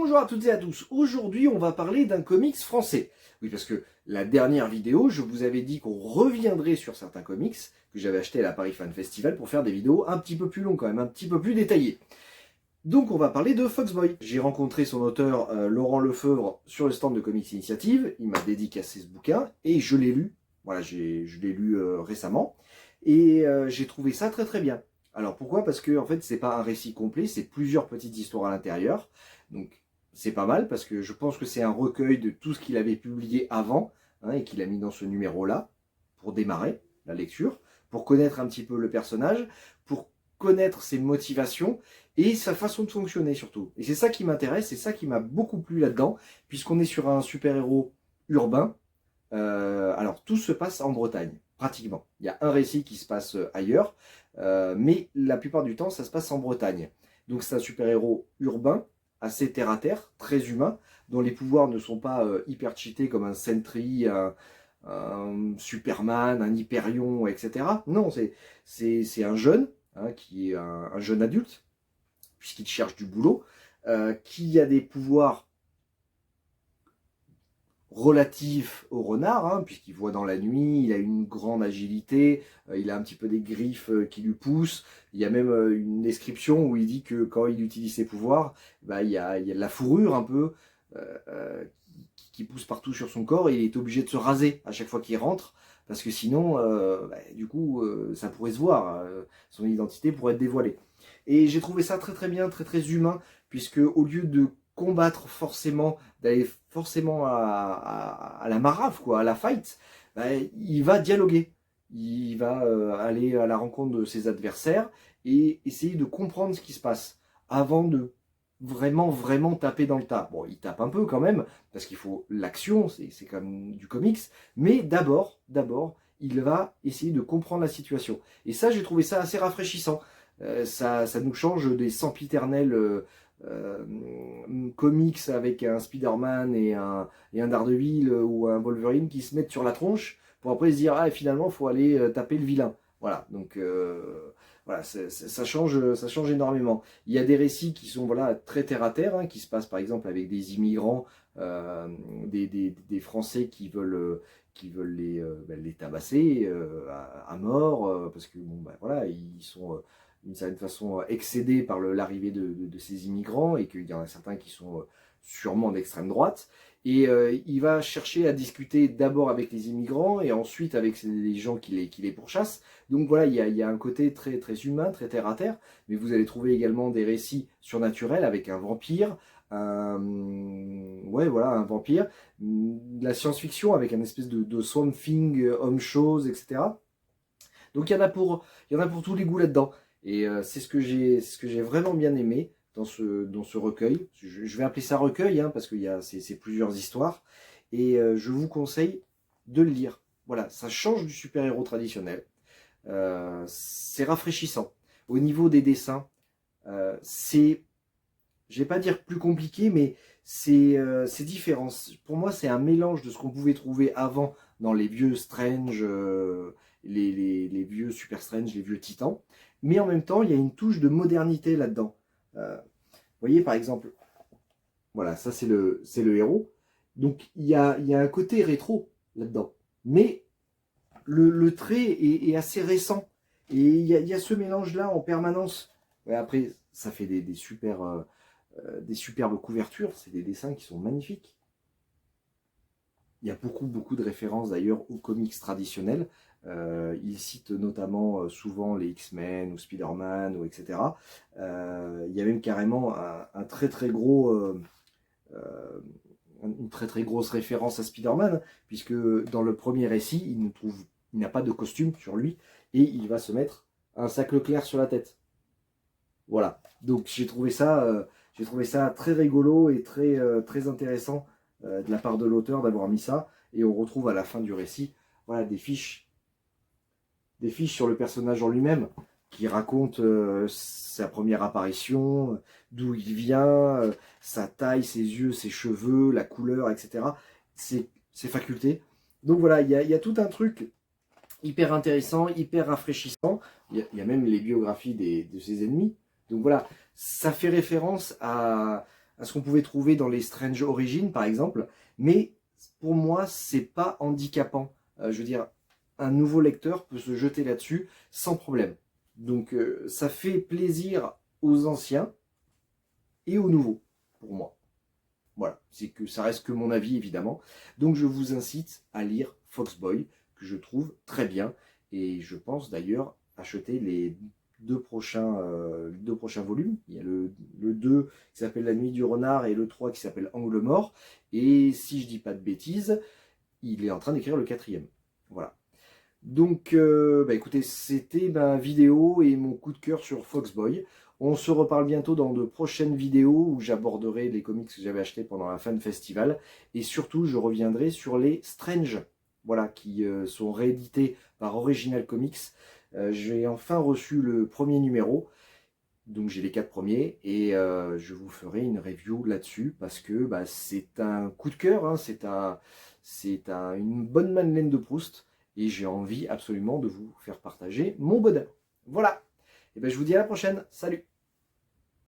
Bonjour à toutes et à tous, aujourd'hui on va parler d'un comics français. Oui, parce que la dernière vidéo, je vous avais dit qu'on reviendrait sur certains comics que j'avais achetés à la Paris Fan Festival pour faire des vidéos un petit peu plus longues quand même, un petit peu plus détaillées. Donc on va parler de Foxboy. J'ai rencontré son auteur Laurent Lefebvre sur le stand de Comics Initiative, il m'a dédicacé ce bouquin et je l'ai lu. Voilà, je l'ai lu récemment et j'ai trouvé ça très très bien. Alors pourquoi? Parce que en fait c'est pas un récit complet, c'est plusieurs petites histoires à l'intérieur. Donc c'est pas mal parce que je pense que c'est un recueil de tout ce qu'il avait publié avant et qu'il a mis dans ce numéro-là pour démarrer la lecture, pour connaître un petit peu le personnage, pour connaître ses motivations et sa façon de fonctionner surtout. Et c'est ça qui m'intéresse, c'est ça qui m'a beaucoup plu là-dedans, puisqu'on est sur un super-héros urbain. Alors tout se passe en Bretagne, pratiquement. Il y a un récit qui se passe ailleurs, mais la plupart du temps ça se passe en Bretagne. Donc c'est un super-héros urbain, assez terre-à-terre, très humain, dont les pouvoirs ne sont pas hyper cheatés comme un Sentry, un Superman, un Hyperion, etc. Non, c'est un jeune, qui est un jeune adulte, puisqu'il cherche du boulot, qui a des pouvoirs relatifs au renard, puisqu'il voit dans la nuit, il a une grande agilité, il a un petit peu des griffes qui lui poussent, il y a même une description où il dit que quand il utilise ses pouvoirs, il y a de la fourrure un peu qui pousse partout sur son corps et il est obligé de se raser à chaque fois qu'il rentre, parce que sinon, du coup, ça pourrait se voir, son identité pourrait être dévoilée. Et j'ai trouvé ça très très bien, très très humain, puisque au lieu de combattre forcément, d'aller forcément à la marave, quoi, à la fight, il va dialoguer. Il va aller à la rencontre de ses adversaires et essayer de comprendre ce qui se passe avant de vraiment taper dans le tas. Bon, il tape un peu quand même, parce qu'il faut l'action, c'est comme du comics, mais d'abord, il va essayer de comprendre la situation. Et ça, j'ai trouvé ça assez rafraîchissant. Ça nous change des sempiternels comics avec un Spider-Man et un Daredevil ou un Wolverine qui se mettent sur la tronche pour après se dire ah finalement il faut aller taper le vilain. Voilà, donc voilà, ça change énormément. Il y a des récits qui sont voilà très terre à terre, qui se passent par exemple avec des immigrants, des Français qui veulent les tabasser à mort parce que bon voilà ils sont d'une certaine façon excédés par l'arrivée de ces immigrants et qu'il y en a certains qui sont sûrement d'extrême droite. Et il va chercher à discuter d'abord avec les immigrants et ensuite avec les gens qui les pourchassent. Donc voilà, il y a un côté très, très humain, très terre à terre, mais vous allez trouver également des récits surnaturels avec un vampire, ouais, voilà, un vampire, de la science-fiction avec un espèce de Swamp Thing, homme-chose, etc. Donc il y en a pour tous les goûts là-dedans. Et c'est ce que j'ai vraiment bien aimé dans ce recueil. Je vais appeler ça recueil, parce que c'est plusieurs histoires. Et je vous conseille de le lire. Voilà, ça change du super-héros traditionnel. C'est rafraîchissant. Au niveau des dessins, c'est, je vais pas dire plus compliqué, mais c'est différent. Pour moi, c'est un mélange de ce qu'on pouvait trouver avant dans les vieux Strange, les vieux Super Strange, les vieux Titans. Mais en même temps, il y a une touche de modernité là-dedans. Vous voyez, par exemple, voilà, ça c'est le héros. Donc il y a un côté rétro là-dedans. Mais le trait est assez récent. Et il y a ce mélange-là en permanence. Ouais, après, ça fait des superbes couvertures. C'est des dessins qui sont magnifiques. Il y a beaucoup de références d'ailleurs aux comics traditionnels. Il cite notamment souvent les X-Men ou Spider-Man ou etc. Il y a même carrément un très très gros une très très grosse référence à Spider-Man, puisque dans le premier récit, il n'a pas de costume sur lui et il va se mettre un sac Leclerc sur la tête. Voilà. Donc j'ai trouvé ça très rigolo et très intéressant de la part de l'auteur d'avoir mis ça. Et on retrouve à la fin du récit, voilà, des fiches sur le personnage en lui-même qui raconte sa première apparition, d'où il vient, sa taille, ses yeux, ses cheveux, la couleur, etc. Ses facultés. Donc voilà, il y a tout un truc hyper intéressant, hyper rafraîchissant. Il y a même les biographies de ses ennemis. Donc voilà, ça fait référence à à ce qu'on pouvait trouver dans les Strange Origins par exemple, mais pour moi c'est pas handicapant. Je veux dire, un nouveau lecteur peut se jeter là-dessus sans problème. Donc ça fait plaisir aux anciens et aux nouveaux, pour moi. Voilà, c'est que ça reste que mon avis évidemment. Donc je vous incite à lire Foxboy, que je trouve très bien, et je pense d'ailleurs acheter les deux prochains volumes. Il y a le 2 qui s'appelle La Nuit du Renard et le 3 qui s'appelle Angle Mort. Et si je dis pas de bêtises, il est en train d'écrire le 4e. Voilà. Donc, écoutez, c'était ma vidéo et mon coup de cœur sur Foxboy. On se reparle bientôt dans de prochaines vidéos où j'aborderai les comics que j'avais achetés pendant la Fan Festival. Et surtout, je reviendrai sur les Strange, voilà, qui sont réédités par Original Comics. J'ai enfin reçu le premier numéro, donc j'ai les 4 premiers, et je vous ferai une review là-dessus, parce que c'est un coup de cœur, hein, une bonne Madeleine de Proust, et j'ai envie absolument de vous faire partager mon bonheur. Voilà, et je vous dis à la prochaine, salut!